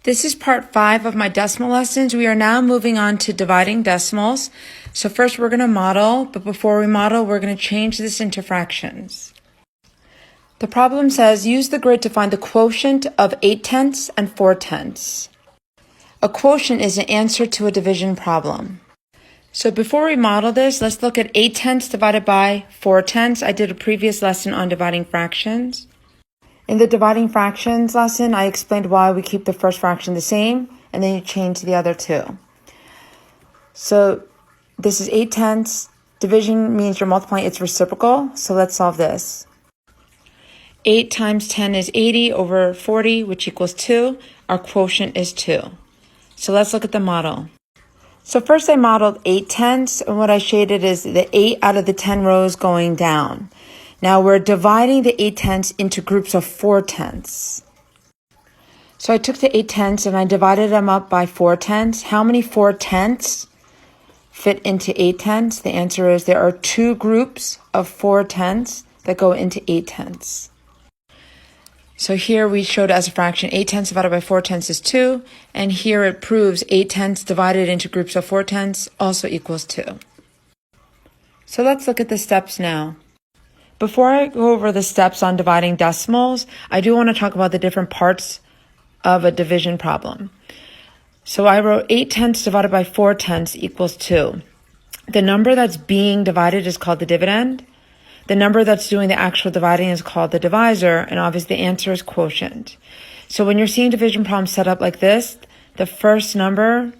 This is part 5 of my decimal lessons. We are now moving on to dividing decimals. So first we're going to model, but before we model, we're going to change this into fractions. The problem says, use the grid to find the quotient of 8/10 and 4/10. A quotient is an answer to a division problem. So before we model this, let's look at 8/10 divided by 4/10. I did a previous lesson on dividing fractions. In the dividing fractions lesson, I explained why we keep the first fraction the same, and then you change the other two. So this is 8/10. Division means you're multiplying its reciprocal, so let's solve this. 8 times 10 is 80 over 40, which equals 2. Our quotient is 2. So let's look at the model. So first I modeled 8/10, and what I shaded is the 8 out of the 10 rows going down. Now we're dividing the 8/10 into groups of 4/10. So I took the 8/10 and I divided them up by 4/10. How many 4/10 fit into 8/10? The answer is there are 2 groups of 4/10 that go into 8/10. So here we showed as a fraction 8/10 divided by 4/10 is 2, and here it proves 8/10 divided into groups of 4/10 also equals 2. So let's look at the steps now. Before I go over the steps on dividing decimals, I do want to talk about the different parts of a division problem. So I wrote 8/10 divided by 4/10 equals 2. The number that's being divided is called the dividend. The number that's doing the actual dividing is called the divisor, and obviously the answer is quotient. So when you're seeing division problems set up like this, the first number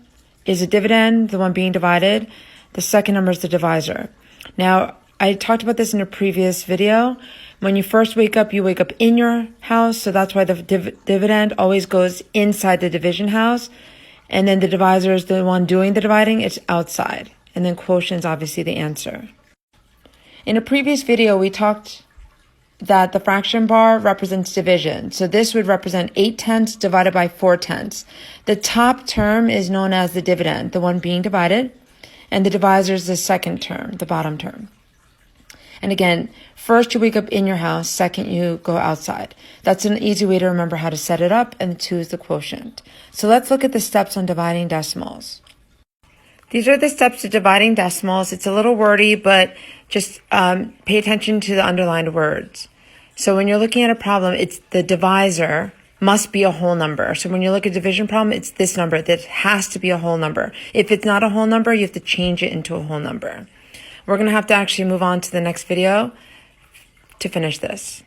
is a dividend, the one being divided. The second number is the divisor. Now, I talked about this in a previous video. When you first wake up, you wake up in your house, so that's why the dividend always goes inside the division house. And then the divisor is the one doing the dividing, it's outside. And then quotient is obviously the answer. In a previous video, we talked that the fraction bar represents division. So this would represent 8/10 divided by 4/10. The top term is known as the dividend, the one being divided, and the divisor is the second term, the bottom term. And again, first you wake up in your house, second you go outside. That's an easy way to remember how to set it up, and 2 is the quotient. So let's look at the steps on dividing decimals. These are the steps to dividing decimals. It's a little wordy, but just pay attention to the underlined words. So when you're looking at a problem, it's the divisor must be a whole number. So when you look at a division problem, it's this number that has to be a whole number. If it's not a whole number, you have to change it into a whole number. We're going to have to actually move on to the next video to finish this.